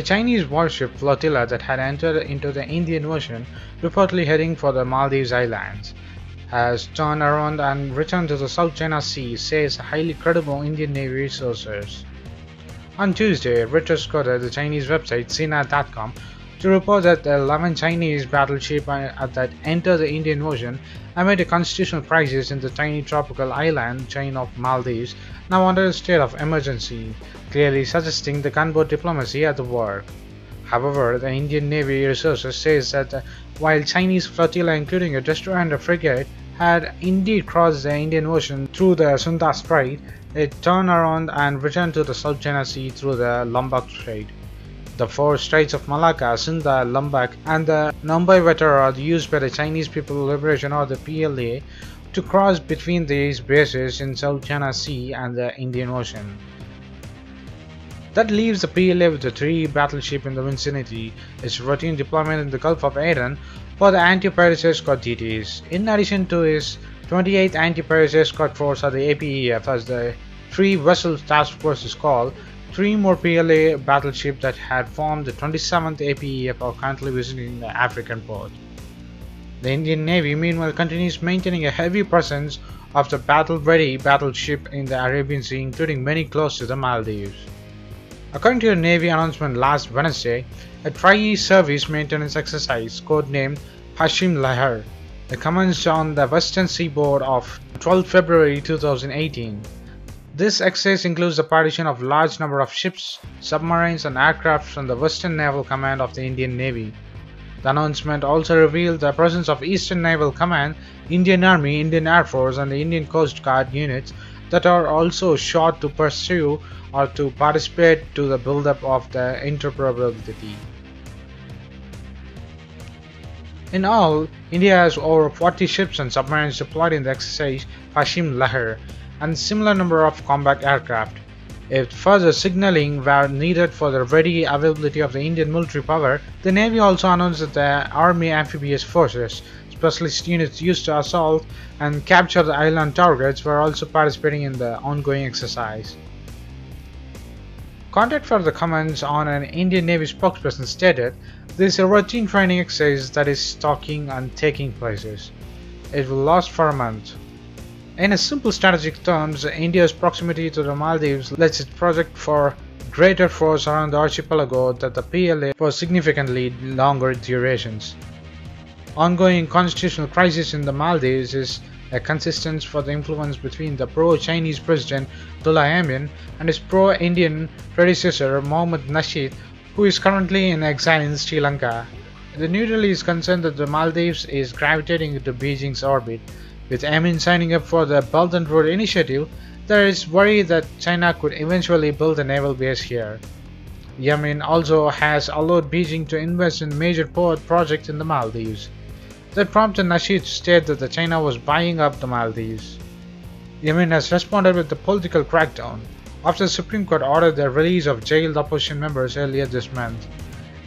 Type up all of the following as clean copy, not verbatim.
Chinese warship flotilla that had entered into the Indian Ocean, reportedly heading for the Maldives Islands, has turned around and returned to the South China Sea, says highly credible Indian Navy sources. On Tuesday, Reuters quoted the Chinese website Sina.com to report that the 11 Chinese battleships that entered the Indian Ocean amid a constitutional crisis in the tiny tropical island chain of Maldives, now under a state of emergency, clearly suggesting the gunboat diplomacy at work. However, the Indian Navy resources says that while Chinese flotilla, including a destroar and a frigate, had indeed crossed the Indian Ocean through the Sunda Strait, it turned around and returned to the South China Sea through the Lombok Strait. The four straits of Malacca, Sunda, Lombok, and the Ombai Wetar are used by the Chinese People's Liberation or the PLA to cross between these bases in South China Sea and the Indian Ocean. That leaves the PLA with the 3 battleships in the vicinity, its routine deployment in the Gulf of Aden for the anti-piracy escort duties, in addition to its 28th Anti-Piracy Escort Force or the APEF, as the 3-vessel task force is called. 3 more PLA battleships that had formed the 27th APEF are currently visiting the African port. The Indian Navy meanwhile continues maintaining a heavy presence of the battle-ready battleship in the Arabian Sea, including many close to the Maldives. According to a Navy announcement last Wednesday, a tri-service maintenance exercise codenamed Hashim Lahar commenced on the western seaboard of 12 February 2018. This exercise includes the partition of large number of ships, submarines and aircraft from the Western Naval Command of the Indian Navy. The announcement also revealed the presence of Eastern Naval Command, Indian Army, Indian Air Force and the Indian Coast Guard units that are also shot to pursue or to participate to the build-up of the interoperability. In all, India has over 40 ships and submarines deployed in the exercise Hashim Lahar, and similar number of combat aircraft. If further signaling were needed for the ready availability of the Indian military power, the Navy also announced that the Army Amphibious Forces, specialist units used to assault and capture the island targets, were also participating in the ongoing exercise. Contact for the comments on an Indian Navy spokesperson stated, "This is a routine training exercise that is stalking and taking places. It will last for a month." In a simple strategic terms, India's proximity to the Maldives lets it project for greater force around the archipelago than the PLA for significantly longer durations. Ongoing constitutional crisis in the Maldives is a consistent for the influence between the pro-Chinese President Abdullah Amin and his pro-Indian predecessor Mohammad Nasheed, who is currently in exile in Sri Lanka. The New Delhi is concerned that the Maldives is gravitating into Beijing's orbit. With Amin signing up for the Belt and Road Initiative, there is worry that China could eventually build a naval base here. Yemen also has allowed Beijing to invest in major port projects in the Maldives. That prompted Nasheed to state that China was buying up the Maldives. Yemen has responded with the political crackdown after the Supreme Court ordered the release of jailed opposition members earlier this month.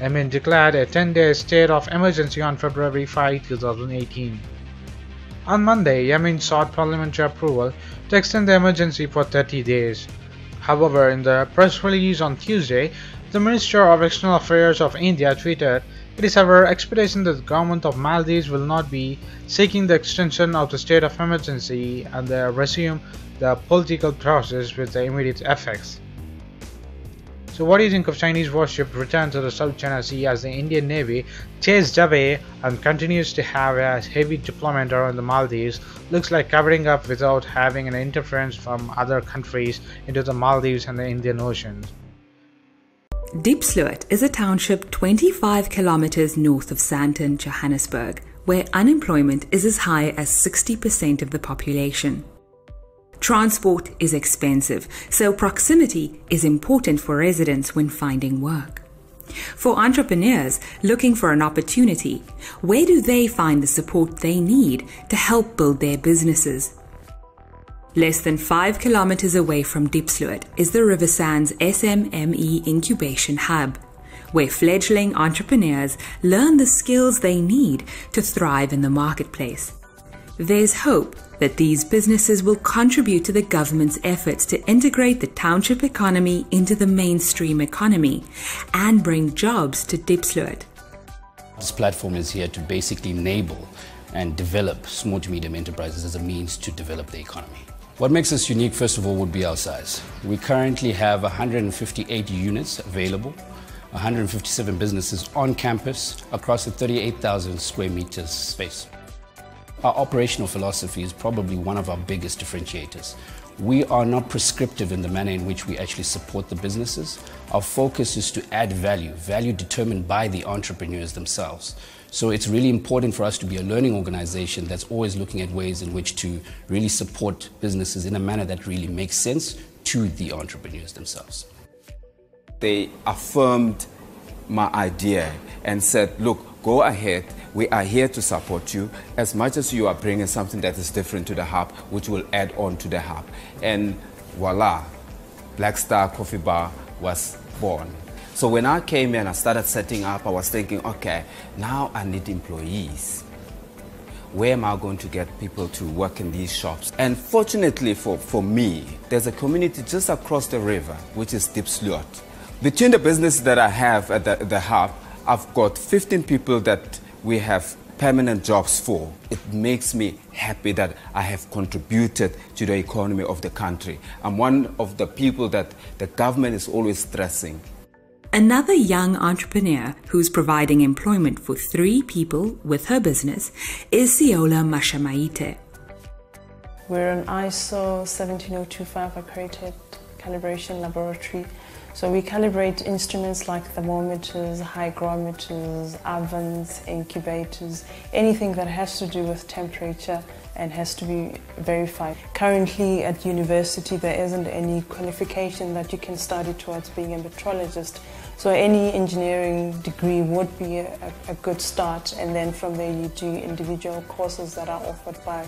Yemen declared a 10-day state of emergency on February 5, 2018. On Monday, Yemen sought parliamentary approval to extend the emergency for 30 days. However, in the press release on Tuesday, the Minister of External Affairs of India tweeted, "It is our expectation that the government of Maldives will not be seeking the extension of the state of emergency and resume the political process with the immediate effects." So what do you think of Chinese warship return to the South China Sea as the Indian Navy chased away and continues to have a heavy deployment around the Maldives, looks like covering up without having an interference from other countries into the Maldives and the Indian Ocean? Diepsloot is a township 25 kilometers north of Sandton, Johannesburg, where unemployment is as high as 60% of the population. Transport is expensive, so proximity is important for residents when finding work. For entrepreneurs looking for an opportunity, where do they find the support they need to help build their businesses? Less than 5 kilometers away from Diepsloot is the Riversands SMME Incubation Hub, where fledgling entrepreneurs learn the skills they need to thrive in the marketplace. There's hope that these businesses will contribute to the government's efforts to integrate the township economy into the mainstream economy and bring jobs to Diepsloot. This platform is here to basically enable and develop small to medium enterprises as a means to develop the economy. What makes us unique, first of all, would be our size. We currently have 158 units available, 157 businesses on campus across a 38,000 square meters space. Our operational philosophy is probably one of our biggest differentiators. We are not prescriptive in the manner in which we actually support the businesses. Our focus is to add value determined by the entrepreneurs themselves. So it's really important for us to be a learning organization that's always looking at ways in which to really support businesses in a manner that really makes sense to the entrepreneurs themselves. They affirmed my idea and said, look, go ahead, we are here to support you as much as you are bringing something that is different to the hub, which will add on to the hub. And voila, Black Star Coffee Bar was born. So when I came in and I started setting up, I was thinking, okay, now I need employees. Where am I going to get people to work in these shops? And fortunately for me, there's a community just across the river, which is Diepsloot. Between the businesses that I have at the hub, I've got 15 people that we have permanent jobs for. It makes me happy that I have contributed to the economy of the country. I'm one of the people that the government is always stressing. Another young entrepreneur who's providing employment for 3 people with her business is Siola Mashamaite. We're an ISO 17025 accredited calibration laboratory. So we calibrate instruments like thermometers, hygrometers, ovens, incubators, anything that has to do with temperature and has to be verified. Currently at university there isn't any qualification that you can study towards being a metrologist. So any engineering degree would be a good start, and then from there you do individual courses that are offered by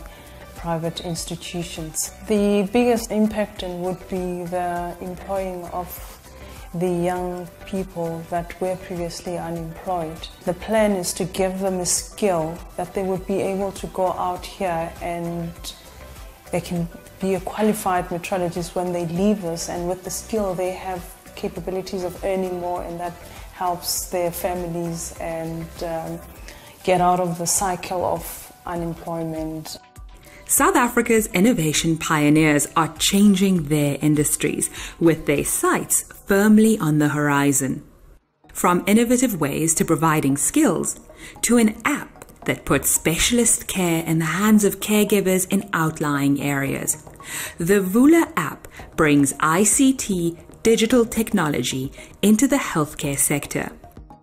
private institutions. The biggest impact would be the employing of the young people that were previously unemployed. The plan is to give them a skill that they would be able to go out here and they can be a qualified metrologist when they leave us, and with the skill they have capabilities of earning more, and that helps their families and get out of the cycle of unemployment. South Africa's innovation pioneers are changing their industries with their sights firmly on the horizon. From innovative ways to providing skills to an app that puts specialist care in the hands of caregivers in outlying areas. The Vula app brings ICT digital technology into the healthcare sector.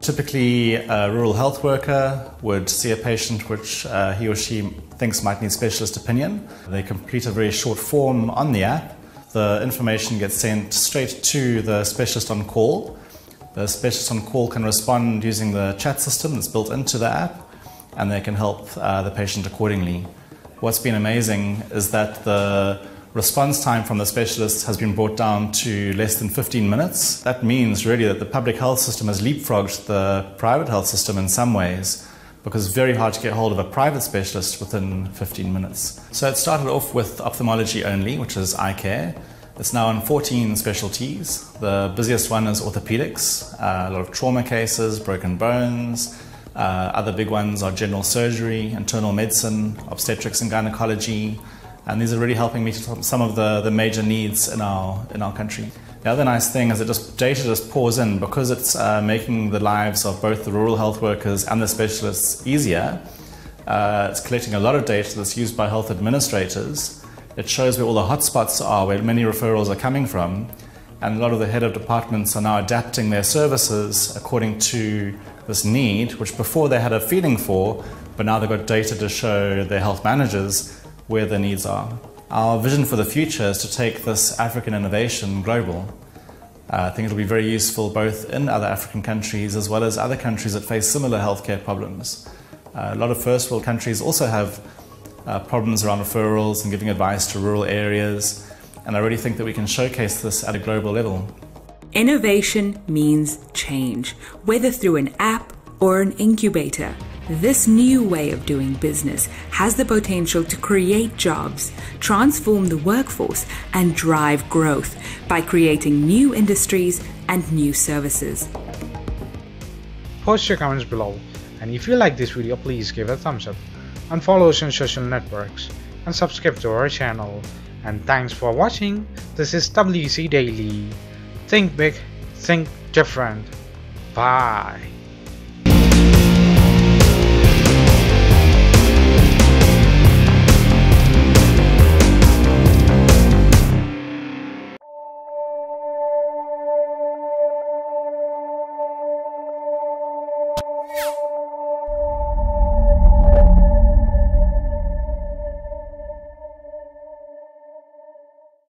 Typically, a rural health worker would see a patient which he or she thinks might need specialist opinion. They complete a very short form on the app. The information gets sent straight to the specialist on call. The specialist on call can respond using the chat system that's built into the app, and they can help the patient accordingly. What's been amazing is that the response time from the specialist has been brought down to less than 15 minutes. That means really that the public health system has leapfrogged the private health system in some ways, because it's very hard to get hold of a private specialist within 15 minutes. So it started off with ophthalmology only, which is eye care. It's now in 14 specialties. The busiest one is orthopedics, a lot of trauma cases, broken bones. Other big ones are general surgery, internal medicine, obstetrics and gynecology. And these are really helping meet some of the major needs in our country. The other nice thing is that data just pours in, because it's making the lives of both the rural health workers and the specialists easier. It's collecting a lot of data that's used by health administrators. It shows where all the hotspots are, where many referrals are coming from, and a lot of the head of departments are now adapting their services according to this need, which before they had a feeling for, but now they've got data to show their health managers where the needs are. Our vision for the future is to take this African innovation global. I think it'll be very useful both in other African countries as well as other countries that face similar healthcare problems. A lot of first world countries also have problems around referrals and giving advice to rural areas, and I really think that we can showcase this at a global level. Innovation means change, whether through an app or an incubator. This new way of doing business has the potential to create jobs, transform the workforce, and drive growth by creating new industries and new services. Post your comments below, and if you like this video, please give it a thumbs up and follow us on social networks and subscribe to our channel. And thanks for watching. This is WC Daily. Think big, think different. Bye.